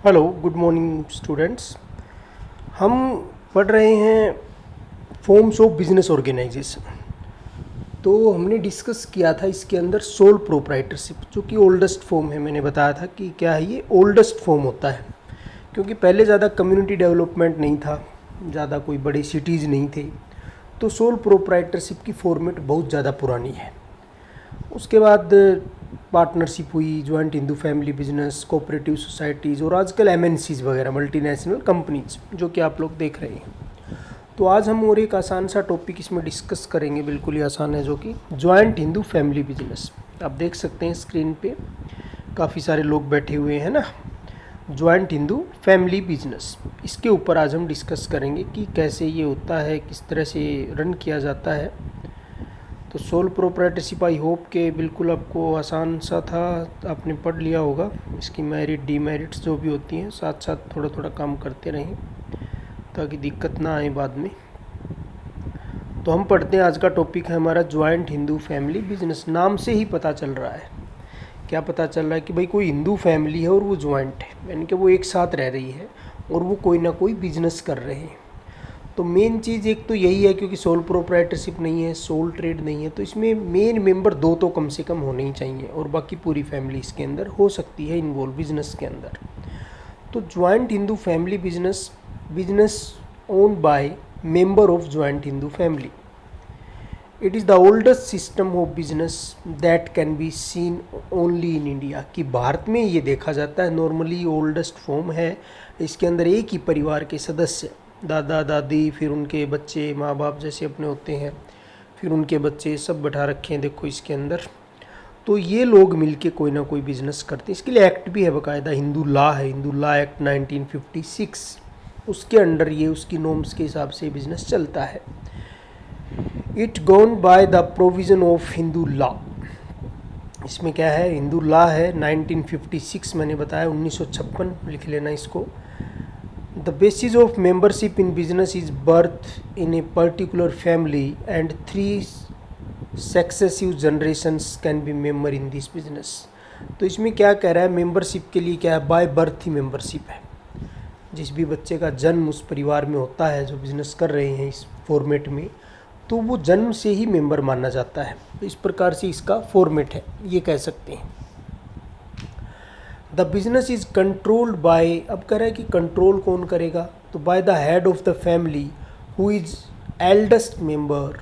Hello, good morning students. हम पढ़ रहे हैं फॉर्म्स ऑफ बिजनेस ऑर्गेनाइजेशन। तो हमने डिस्कस किया था इसके अंदर सोल प्रोप्राइटरशिप, जो कि ओल्डेस्ट फॉर्म है। मैंने बताया था कि क्या है, ये ओल्डेस्ट फॉर्म होता है, क्योंकि पहले ज़्यादा कम्युनिटी डेवलपमेंट नहीं था, ज़्यादा कोई बड़े सिटीज़ नहीं थे, तो सोल प्रोप्राइटरशिप की फॉर्मेट बहुत ज़्यादा पुरानी है। उसके बाद पार्टनरशिप हुई, joint Hindu family business, cooperative societies और आजकल एमएनसीज वगैरह, मल्टीनेशनल कंपनीज, जो कि आप लोग देख रहे हैं। तो आज हम और एक आसान सा टॉपिक इसमें डिस्कस करेंगे, बिल्कुल ही आसान है, जो कि जॉइंट हिंदू फैमिली बिजनेस। आप देख सकते हैं स्क्रीन पे काफ़ी सारे लोग बैठे हुए हैं ना। जॉइंट हिंदू फैमिली बिजनेस, इसके ऊपर आज हम डिस्कस करेंगे कि कैसे ये होता है, किस तरह से रन किया जाता है। तो सोल प्रोप्राइटरशिप आई होप के बिल्कुल आपको आसान सा था, आपने पढ़ लिया होगा। इसकी मेरिट डीमेरिट्स जो भी होती हैं, साथ साथ थोड़ा थोड़ा काम करते रहें ताकि दिक्कत ना आए बाद में। तो हम पढ़ते हैं, आज का टॉपिक है हमारा जॉइंट हिंदू फैमिली बिजनेस। नाम से ही पता चल रहा है, क्या पता चल रहा है कि भाई कोई हिंदू फैमिली है और वो जॉइंट है, यानी कि वो एक साथ रह रही है और वो कोई ना कोई बिजनेस कर रहे हैं। तो मेन चीज़ एक तो यही है, क्योंकि सोल प्रोप्राइटरशिप नहीं है, सोल ट्रेड नहीं है, तो इसमें मेन मेंबर दो तो कम से कम होने ही चाहिए, और बाकी पूरी फैमिली इसके अंदर हो सकती है इन्वॉल्व बिजनेस के अंदर। तो joint Hindu family business, business owned by member of joint Hindu family. It is the oldest system of business that can be seen only in India. कि भारत में ये देखा जाता है, नॉर्मली ओल्डेस्ट फॉर्म है। इसके अंदर एक ही परिवार के सदस्य, दादा दादी, फिर उनके बच्चे, माँ बाप जैसे अपने होते हैं, फिर उनके बच्चे, सब बैठा रखे हैं देखो इसके अंदर। तो ये लोग मिलके कोई ना कोई बिजनेस करते हैं। इसके लिए एक्ट भी है बाकायदा, हिंदू लॉ है, हिंदू लॉ एक्ट 1956, उसके अंडर ये उसकी नॉर्म्स के हिसाब से बिजनेस चलता है। It govern by the provision of Hindu law. इसमें क्या है, हिंदू लॉ है 1956, मैंने बताया 1956, लिख लेना इसको। The basis of membership in business is birth in a particular family and 3 successive generations can be member in this business। तो इसमें क्या कह रहा है, मेंबरशिप के लिए क्या है, बाय बर्थ ही मेंबरशिप है। जिस भी बच्चे का जन्म उस परिवार में होता है जो बिजनेस कर रहे हैं इस फॉर्मेट में, तो वो जन्म से ही मेंबर माना जाता है। तो इस प्रकार से इसका फॉर्मेट है, ये कह सकते हैं। The business is controlled by, अब कह रहा है कि कंट्रोल कौन करेगा, तो by the head of the family who is eldest member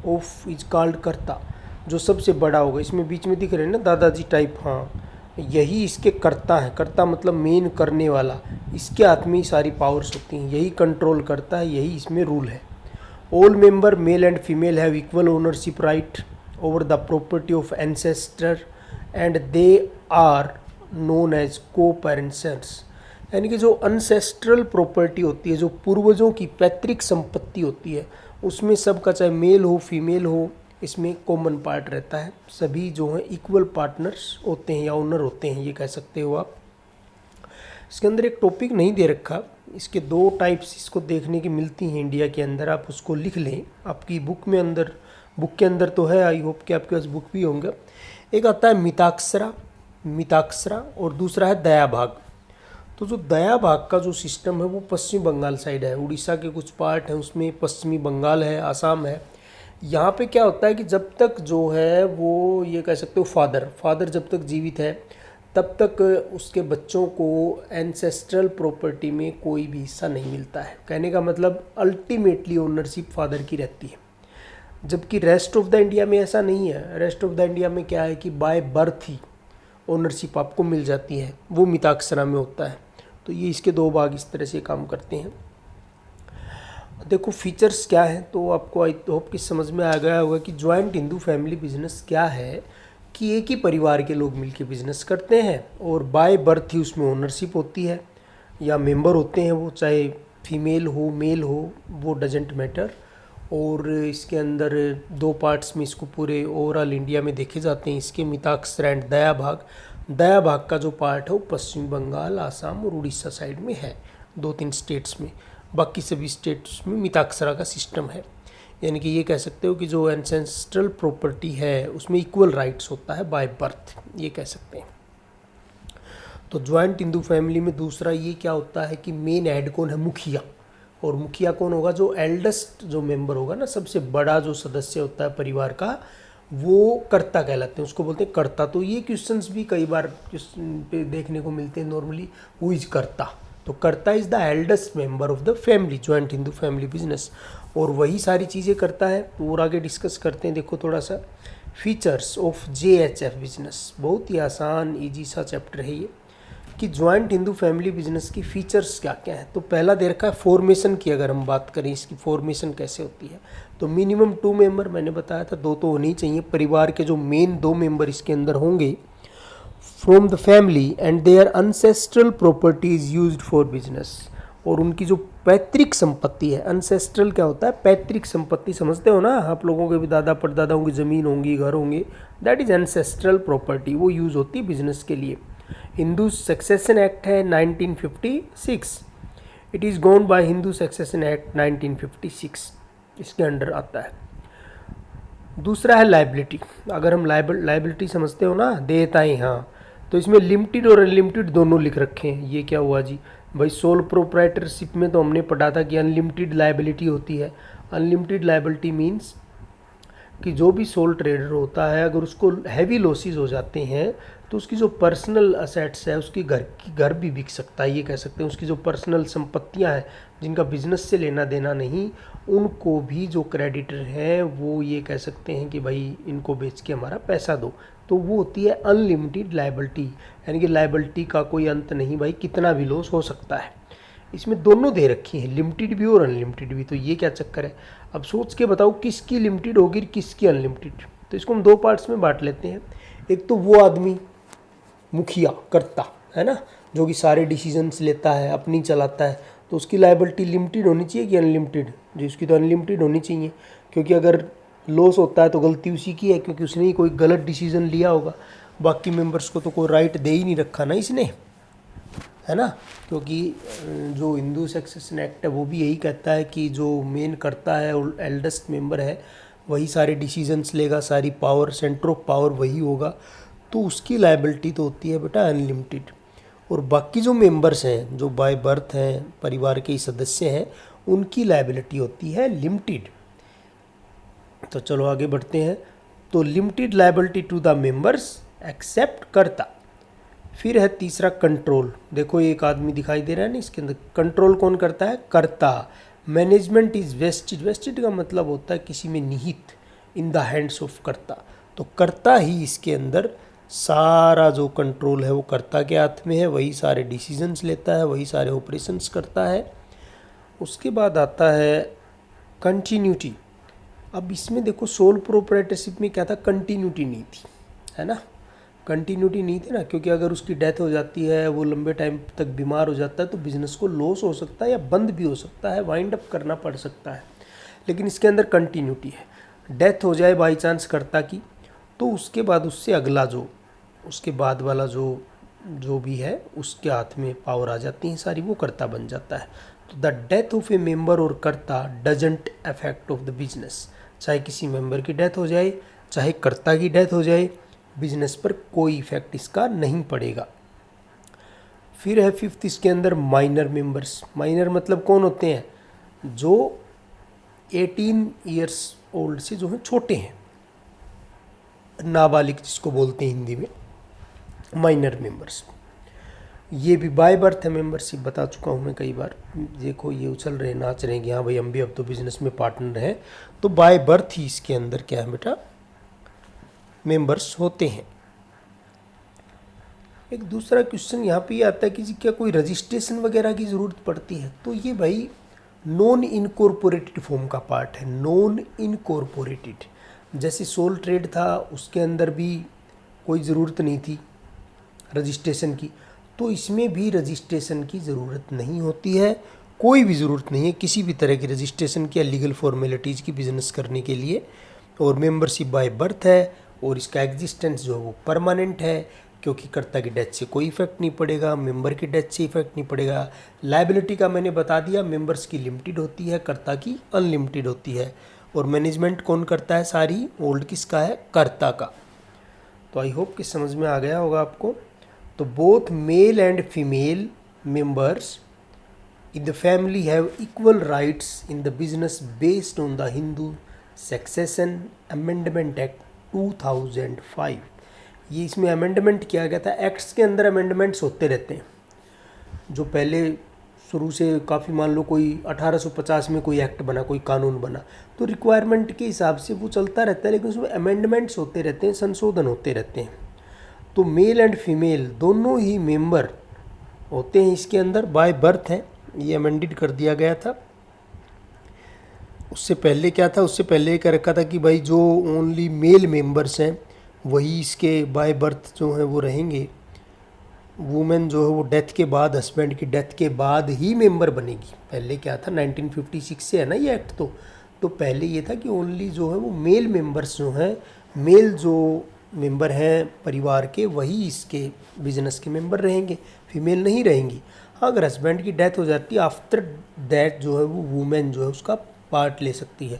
of is called कर्ता। जो सबसे बड़ा होगा, इसमें बीच में दिख रहे हैं ना दादाजी टाइप, हाँ, यही इसके कर्ता है। कर्ता मतलब मेन करने वाला, इसके हाथ में ही सारी पावर्स होती हैं, यही कंट्रोल करता है, यही इसमें रूल है। All member male and female have equal ownership right over the property of ancestor and they are known as co parents. यानी कि जो अनसेस्ट्रल प्रॉपर्टी होती है, जो पूर्वजों की पैतृक संपत्ति होती है, उसमें सबका चाहे मेल हो फीमेल हो, इसमें कॉमन पार्ट रहता है। सभी जो हैं इक्वल पार्टनर्स होते हैं या ओनर होते हैं, ये कह सकते हो आप। इसके अंदर एक टॉपिक नहीं दे रखा, इसके दो टाइप्स इसको देखने की मिलती हैं इंडिया के अंदर, आप उसको लिख लें आपकी बुक में अंदर, बुक के अंदर तो है, आई होप कि आपके पास बुक भी होंगे। एक आता है मिताक्षरा, मिताक्षरा, और दूसरा है दया भाग। तो जो दया भाग का जो सिस्टम है वो पश्चिमी बंगाल साइड है, उड़ीसा के कुछ पार्ट हैं उसमें, पश्चिमी बंगाल है, आसाम है। यहाँ पे क्या होता है कि जब तक जो है वो, ये कह सकते हो फादर जब तक जीवित है तब तक उसके बच्चों को एंसेस्ट्रल प्रॉपर्टी में कोई भी हिस्सा नहीं मिलता है। कहने का मतलब अल्टीमेटली ओनरशिप फादर की रहती है। जबकि रेस्ट ऑफ द इंडिया में ऐसा नहीं है। रेस्ट ऑफ द इंडिया में क्या है कि बाय बर्थ ही ओनरशिप आपको मिल जाती है, वो मिताक्षरा में होता है। तो ये इसके दो भाग इस तरह से काम करते हैं। देखो फीचर्स क्या हैं, तो आपको आई होप कि समझ में आ गया होगा कि जॉइंट हिंदू फैमिली बिजनेस क्या है, कि एक ही परिवार के लोग मिलके बिजनेस करते हैं और बाय बर्थ ही उसमें ओनरशिप होती है, या मेंबर होते हैं वो, चाहे फीमेल हो मेल हो, वो डजेंट मैटर। और इसके अंदर दो पार्ट्स में इसको पूरे ओवरऑल इंडिया में देखे जाते हैं इसके, मिताक्षरा एंड दया भाग। दया भाग का जो पार्ट है वो पश्चिम बंगाल, आसाम और उड़ीसा साइड में है, 2-3 स्टेट्स में। बाकी सभी स्टेट्स में मिताक्षरा का सिस्टम है। यानी कि ये कह सकते हो कि जो एंसेस्ट्रल प्रॉपर्टी है उसमें इक्वल राइट्स होता है बाय बर्थ, ये कह सकते हैं। तो ज्वाइंट हिंदू फैमिली में दूसरा ये क्या होता है कि मेन हेड कौन है, मुखिया। और मुखिया कौन होगा, जो एल्डेस्ट जो मेंबर होगा ना, सबसे बड़ा जो सदस्य होता है परिवार का, वो कर्ता कहलाते हैं, उसको बोलते हैं कर्ता। तो ये क्वेश्चंस भी कई बार क्वेश्चन पे देखने को मिलते हैं नॉर्मली, हु इज कर्ता। तो कर्ता is the eldest member of the family, joint Hindu family business, और वही सारी चीज़ें करता है। तो और आगे डिस्कस करते हैं। देखो थोड़ा सा फीचर्स ऑफ JHF बिजनेस, बहुत ही आसान ईजी सा चैप्टर है ये, कि ज्वाइंट हिंदू फैमिली बिजनेस की फीचर्स क्या क्या है। तो पहला दे रखा है फॉर्मेशन की, अगर हम बात करें इसकी फॉर्मेशन कैसे होती है, तो मिनिमम 2 मेंबर, मैंने बताया था 2 तो होने ही चाहिए। परिवार के जो मेन 2 मेंबर इसके अंदर होंगे from the family, and their ancestral property is used for business, और उनकी जो पैतृक संपत्ति है, अनसेस्ट्रल क्या होता है, पैतृक संपत्ति, समझते हो ना, आप लोगों के भी दादा परदादाओं की ज़मीन होंगी, घर होंगे, दैट इज अनसेस्ट्रल प्रॉपर्टी, वो यूज़ होती है बिजनेस के लिए। हिंदू सक्सेशन एक्ट है 1956, it is govern by Hindu succession act 1956, इसके अंडर आता है। दूसरा है लाइबिलिटी, अगर हम लाइबिलिटी समझते हो ना, देयताएं, हाँ, तो इसमें लिमिटेड और अनलिमिटेड दोनों लिख रखे हैं। ये क्या हुआ जी भाई, सोल प्रोप्राइटरशिप में तो हमने पढ़ा था कि अनलिमिटेड लाइबिलिटी होती है। अनलिमिटेड लाइबिलिटी मीन्स कि जो भी सोल ट्रेडर होता है, अगर उसको हैवी लॉसेस हो जाते हैं तो उसकी जो पर्सनल असेट्स है, उसकी घर भी बिक सकता है, ये कह सकते हैं। उसकी जो पर्सनल संपत्तियां हैं जिनका बिजनेस से लेना देना नहीं, उनको भी जो क्रेडिटर हैं वो ये कह सकते हैं कि भाई इनको बेच के हमारा पैसा दो। तो वो होती है अनलिमिटेड लायबिलिटी, यानी कि लायबिलिटी का कोई अंत नहीं भाई, कितना भी लॉस हो सकता है। इसमें दोनों दे रखी हैं, लिमिटेड भी और अनलिमिटेड भी। तो ये क्या चक्कर है, अब सोच के बताओ किसकी लिमिटेड होगी किसकी अनलिमिटेड। तो इसको हम 2 पार्ट्स में बांट लेते हैं। एक तो वो आदमी मुखिया कर्ता है ना, जो कि सारे डिसीजंस लेता है, अपनी चलाता है, तो उसकी लायबिलिटी लिमिटेड होनी चाहिए कि अनलिमिटेड, जो उसकी तो अनलिमिटेड होनी चाहिए, क्योंकि अगर लॉस होता है तो गलती उसी की है, क्योंकि उसने ही कोई गलत डिसीजन लिया होगा। बाकी मेंबर्स को तो कोई राइट दे ही नहीं रखा ना इसने, है ना। क्योंकि जो हिंदू सक्सेशन एक्ट है वो भी यही कहता है कि जो मेन करता है और एल्डेस्ट मेंबर है वही सारे डिसीजंस लेगा, सारी पावर, सेंटर ऑफ पावर वही होगा, तो उसकी लायबिलिटी तो होती है बेटा अनलिमिटेड। और बाकी जो मेंबर्स हैं, जो बाय बर्थ हैं, परिवार के सदस्य हैं, उनकी लायबिलिटी होती है लिमिटेड। तो चलो आगे बढ़ते हैं। तो limited liability to the members accept करता। फिर है तीसरा कंट्रोल। देखो एक आदमी दिखाई दे रहा है ना इसके अंदर, कंट्रोल कौन करता है, कर्ता। मैनेजमेंट इज वेस्टेड, वेस्टेड का मतलब होता है किसी में निहित, इन द हैंड्स ऑफ कर्ता। तो कर्ता ही इसके अंदर सारा जो कंट्रोल है वो कर्ता के हाथ में है, वही सारे डिसीजंस लेता है, वही सारे ऑपरेशंस करता है। उसके बाद आता है कंटिन्यूटी। अब इसमें देखो सोल प्रोप्राइटरशिप में क्या था, कंटिन्यूटी नहीं थी, है ना, कंटिन्यूटी नहीं थी ना, क्योंकि अगर उसकी डेथ हो जाती है, वो लंबे टाइम तक बीमार हो जाता है, तो बिजनेस को लॉस हो सकता है या बंद भी हो सकता है, वाइंड अप करना पड़ सकता है। लेकिन इसके अंदर कंटिन्यूटी है। डेथ हो जाए बाई चांस कर्ता की, तो उसके बाद उससे अगला जो उसके बाद वाला जो भी है उसके हाथ में पावर आ जाती है सारी, वो कर्ता बन जाता है। तो the death of A member और कर्ता doesn't affect of the business. चाहे किसी मेंबर की डेथ हो जाए, चाहे कर्ता की डेथ हो जाए, बिजनेस पर कोई इफेक्ट इसका नहीं पड़ेगा। फिर है फिफ्थ इसके अंदर माइनर मेंबर्स। माइनर मतलब कौन होते हैं, जो 18 ईयर्स ओल्ड से जो है छोटे हैं, नाबालिग जिसको बोलते हैं हिंदी में, माइनर मेंबर्स। ये भी बाय बर्थ है मेंबरशिप, बता चुका हूँ मैं कई बार। देखो ये उछल रहे नाच रहे कि हाँ भाई हम भी अब तो बिजनेस में पार्टनर हैं, तो बाय बर्थ ही इसके अंदर क्या है बेटा, मेंबर्स होते हैं। एक दूसरा क्वेश्चन यहाँ पे आता है कि जी क्या कोई रजिस्ट्रेशन वगैरह की ज़रूरत पड़ती है। तो ये भाई नॉन इनकॉर्पोरेटेड फॉर्म का पार्ट है, नॉन इनकॉर्पोरेटेड। जैसे सोल ट्रेड था उसके अंदर भी कोई ज़रूरत नहीं थी रजिस्ट्रेशन की, तो इसमें भी रजिस्ट्रेशन की ज़रूरत नहीं होती है, कोई भी ज़रूरत नहीं है किसी भी तरह की रजिस्ट्रेशन की या लीगल फॉर्मेलिटीज़ की बिजनेस करने के लिए। और मेंबरशिप बाय बर्थ है, और इसका एग्जिस्टेंस जो है वो परमानेंट है, क्योंकि कर्ता की डेथ से कोई इफेक्ट नहीं पड़ेगा, मेंबर की डेथ से इफेक्ट नहीं पड़ेगा। लायबिलिटी का मैंने बता दिया, मेंबर्स की लिमिटेड होती है, कर्ता की अनलिमिटेड होती है। और मैनेजमेंट कौन करता है सारी, ओल्ड किसका है, कर्ता का। तो आई होप कि समझ में आ गया होगा आपको। तो both male and female members in the family have equal rights in the business based on the Hindu Succession Amendment Act 2005। ये इसमें अमेंडमेंट किया गया था। एक्ट्स के अंदर अमेंडमेंट्स होते रहते हैं, जो पहले शुरू से काफ़ी, मान लो कोई 1850 में कोई एक्ट बना, कोई कानून बना, तो रिक्वायरमेंट के हिसाब से वो चलता रहता है, लेकिन उसमें अमेंडमेंट्स होते रहते हैं, संशोधन होते रहते हैं। तो मेल एंड फीमेल दोनों ही मेंबर होते हैं इसके अंदर, बाय बर्थ हैं। ये अमेंडेड कर दिया गया था। उससे पहले क्या था, उससे पहले ये कर रखा था कि भाई जो ओनली मेल मेंबर्स हैं वही इसके बाय बर्थ जो है वो रहेंगे। वुमेन जो है वो डेथ के बाद, हस्बैंड की डेथ के बाद ही मेंबर बनेगी। पहले क्या था, 1956 से है ना ये एक्ट। तो पहले ये था कि ओनली जो है वो मेल मेंबर्स जो हैं, मेल जो मेंबर हैं परिवार के, वही इसके बिजनेस के मेंबर रहेंगे, फीमेल नहीं रहेंगी। हाँ, अगर हस्बैंड की डेथ हो जाती है, आफ्टर दैट जो है वो वुमेन जो है उसका पार्ट ले सकती है।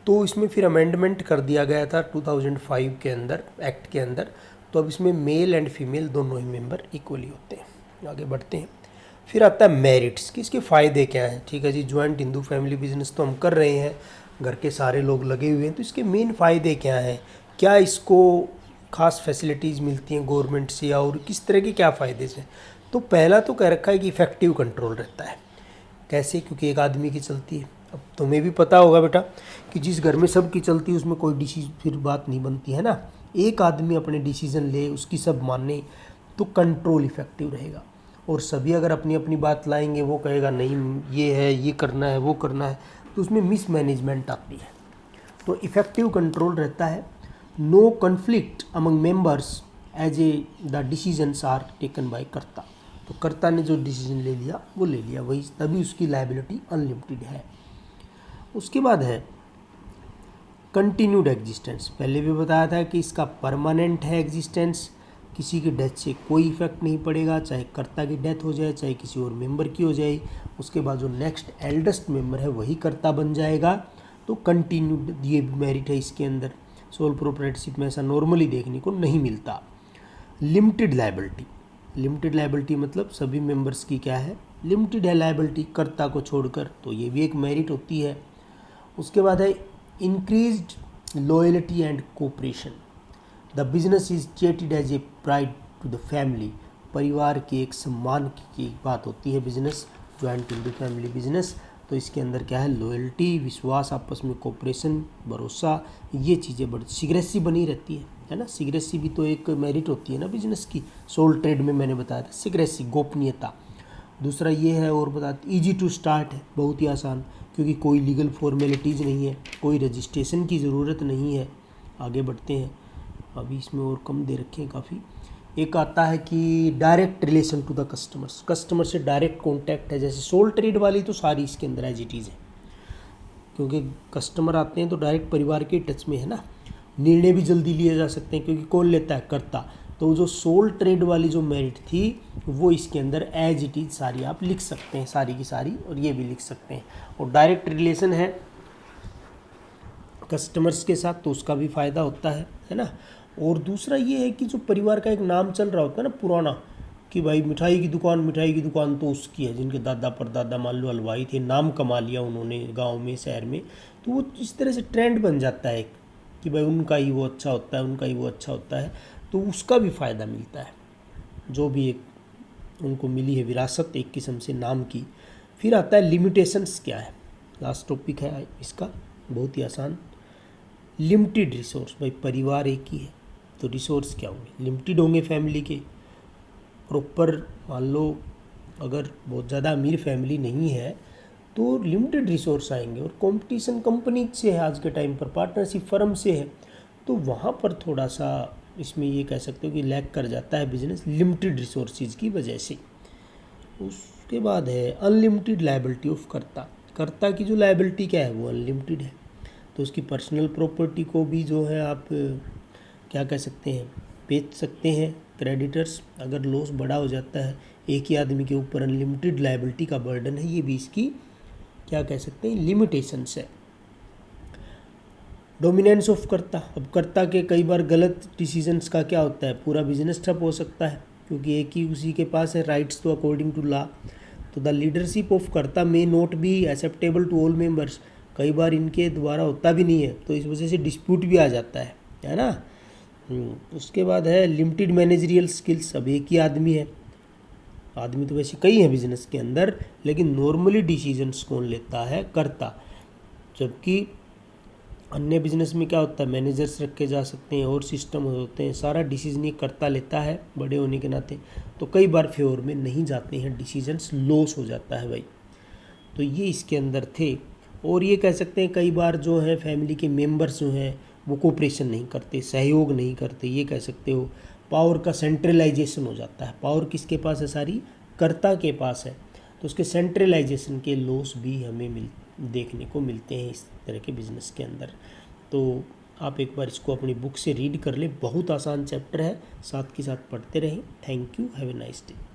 तो इसमें फिर अमेंडमेंट कर दिया गया था 2005 के अंदर, एक्ट के अंदर। तो अब इसमें मेल एंड फीमेल दोनों ही मेंबर इक्वली होते हैं। आगे बढ़ते हैं। फिर आता है मेरिट्स कि इसके फ़ायदे क्या हैं। ठीक है जी, ज्वाइंट हिंदू फैमिली बिजनेस तो हम कर रहे हैं, घर के सारे लोग लगे हुए हैं, तो इसके मेन फ़ायदे क्या हैं, क्या इसको खास फैसिलिटीज़ मिलती हैं गवर्नमेंट से, और किस तरह के क्या फ़ायदे हैं। तो पहला तो कह रखा है कि इफ़ेक्टिव कंट्रोल रहता है। कैसे? क्योंकि एक आदमी की चलती है। अब तुम्हें भी पता होगा बेटा कि जिस घर में सब की चलती है उसमें कोई डिसीजन फिर बात नहीं बनती है ना। एक आदमी अपने डिसीजन ले, उसकी सब माने, तो कंट्रोल इफ़ेक्टिव रहेगा। और सभी अगर अपनी अपनी बात लाएंगे, वो कहेगा नहीं ये है, ये करना है, वो करना है, तो उसमें मिसमैनेजमेंट आती है। तो इफ़ेक्टिव कंट्रोल रहता है। No conflict among members as a the decisions are taken by karta. तो कर्ता ने जो डिसीजन ले लिया वो ले लिया, वही, तभी उसकी लायबिलिटी अनलिमिटेड है। उसके बाद है कंटिन्यूड एग्जिस्टेंस। पहले भी बताया था कि इसका परमानेंट है एग्जिस्टेंस, किसी की डेथ से कोई इफेक्ट नहीं पड़ेगा, चाहे कर्ता की डेथ हो जाए, चाहे किसी और मेंबर की हो जाए। उसके बाद जो नेक्स्ट एल्डेस्ट मेंबर है वही कर्ता बन जाएगा। तो कंटिन्यूड ये मेरिट है इसके अंदर। सोल प्रोप्राइटरशिप में ऐसा नॉर्मली देखने को नहीं मिलता। Limited liability. लिमिटेड लायबिलिटी मतलब सभी मेंबर्स की क्या है, लिमिटेड है लायबिलिटी कर्ता को छोड़कर, तो ये भी एक मेरिट होती है। उसके बाद है increased loyalty and cooperation. The business is treated as a pride to the family. परिवार के एक सम्मान की बात होती है business, joint Hindu family business. तो इसके अंदर क्या है, लॉयल्टी, विश्वास, आपस में कोऑपरेशन, भरोसा, ये चीज़ें बड़ी, सीक्रेसी बनी रहती है ना। सीक्रेसी भी तो एक मेरिट होती है ना बिजनेस की। सोल ट्रेड में मैंने बताया था सीक्रेसी, गोपनीयता। दूसरा ये है, और बता, ईजी टू स्टार्ट है, बहुत ही आसान, क्योंकि कोई लीगल फॉर्मेलिटीज़ नहीं है, कोई रजिस्ट्रेशन की ज़रूरत नहीं है। आगे बढ़ते हैं, अभी इसमें और कम दे रखे हैं काफ़ी। एक आता है कि direct relation to the customers. Customer से डायरेक्ट कॉन्टैक्ट है, जैसे सोल ट्रेड वाली तो सारी इसके अंदर एज इट इज़ है, क्योंकि कस्टमर आते हैं तो डायरेक्ट परिवार के टच में है ना। निर्णय भी जल्दी लिए जा सकते हैं, क्योंकि कौन लेता है, कर्ता। तो जो सोल ट्रेड वाली जो मेरिट थी वो इसके अंदर एज इट इज़ सारी आप लिख सकते हैं, सारी की सारी, और ये भी लिख सकते हैं। और डायरेक्ट रिलेशन है कस्टमर्स के साथ, तो उसका भी फ़ायदा होता है ना। और दूसरा ये है कि जो परिवार का एक नाम चल रहा होता है ना पुराना, कि भाई मिठाई की दुकान तो उसकी है, जिनके दादा परदादा मान लो हलवाई थे, नाम कमा लिया उन्होंने गांव में, शहर में, तो वो इस तरह से ट्रेंड बन जाता है कि भाई उनका ही वो अच्छा होता है, उनका ही वो अच्छा होता है। तो उसका भी फ़ायदा मिलता है, जो भी एक उनको मिली है विरासत एक किस्म से नाम की। फिर आता है लिमिटेशंस क्या है, लास्ट टॉपिक है इसका, बहुत ही आसान। लिमिटेड रिसोर्स, भाई परिवार एक ही है तो रिसोर्स क्या होंगे, लिमिटेड होंगे फैमिली के। प्रॉपर मान लो अगर बहुत ज़्यादा अमीर फैमिली नहीं है तो लिमिटेड रिसोर्स आएंगे, और कंपटीशन कंपनी से है आज के टाइम पर, पार्टनरशिप फर्म से है, तो वहाँ पर थोड़ा सा इसमें ये कह सकते हो कि लैक कर जाता है बिजनेस लिमिटेड रिसोर्सेज की वजह से। उसके बाद है अनलिमिटेड लायबिलिटी ऑफ कर्ता। कर्ता की जो लायबिलिटी क्या है वो अनलिमिटेड है, तो उसकी पर्सनल प्रॉपर्टी को भी जो है आप क्या कह सकते हैं, बेच सकते हैं क्रेडिटर्स। अगर लॉस बड़ा हो जाता है, एक ही आदमी के ऊपर अनलिमिटेड लायबिलिटी का बर्डन है, ये भी इसकी क्या कह सकते हैं, लिमिटेशंस है। डोमिनेंस ऑफ कर्ता। अब कर्ता के कई बार गलत डिसीजंस का क्या होता है, पूरा बिजनेस ठप हो सकता है, क्योंकि एक ही उसी के पास है राइट्स तो अकॉर्डिंग टू लॉ। तो the leadership of karta may not be acceptable to all members, कई बार इनके द्वारा होता भी नहीं है, तो इस वजह से डिस्प्यूट भी आ जाता है ना। उसके बाद है लिमिटेड मैनेजरियल स्किल्स। अब एक ही आदमी है, आदमी तो वैसे कई हैं बिजनेस के अंदर, लेकिन नॉर्मली डिसीजंस कौन लेता है? कर्ता। जबकि अन्य बिजनेस में क्या होता है, मैनेजर्स रखे जा सकते हैं और सिस्टम होते हैं, सारा डिसीजन ये करता लेता है बड़े होने के नाते, तो कई बार फेवर में नहीं जाते हैं डिसीजंस, लॉस हो जाता है भाई। तो ये इसके अंदर थे। और ये कह सकते हैं कई बार जो है फैमिली के मेंबर्स जो हैं वो कोऑपरेशन नहीं करते, सहयोग नहीं करते, ये कह सकते हो। पावर का सेंट्रलाइजेशन हो जाता है, पावर किसके पास है? सारी कर्ता के पास है, तो उसके सेंट्रलाइजेशन के लॉस भी हमें देखने को मिलते हैं इस तरह के बिजनेस के अंदर। तो आप एक बार इसको अपनी बुक से रीड कर ले, बहुत आसान चैप्टर है, साथ के साथ पढ़ते रहें। Thank you, have a nice day.